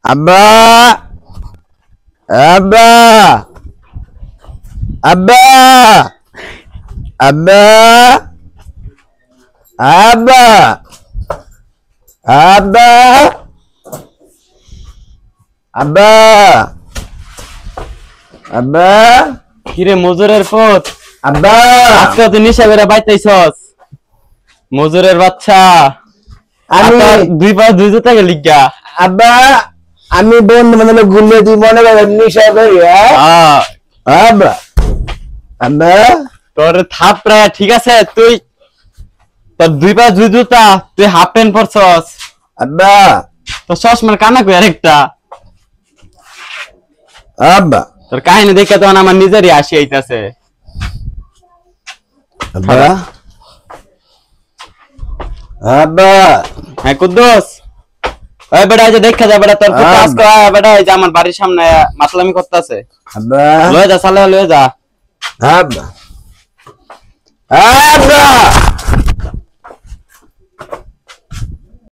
আব্বা আব্বা আব্বা আব্বা আব্বা আব্বা আব্বা আব্বা কিরে মজুরের পুত আব্বা আজকে তুই নিশা করে বাইতাইছস মজুরের বাচ্চা আমি দুই পা দুই জুতা গেলি গা আব্বা আমি বন্ধু বান্ধব ঘুরলে তুই মনে করে নিশা করি আব্বা আব্বা তোর থাপড়া ঠিক আছে তুই তোর দুই পা দুই জুতা তুই হাফ প্যান্ট পরছস আব্বা তোর চশমার কানা কই আরেকটা আব্বা তোর কাহিনী দেখে তো আমার নিজেরই হাসি আইতাছে আব্বা আব্বা হ্যাঁ কুদ্দুস ওই বেটা এই যে দেখা যা বেটা তোর পুত আজকে বেটা এই যে আমার বাড়ির সামনে মাতলামি করতেছে আব্বা লয়ে যা সালা লয়ে যা আব্বা আব্বা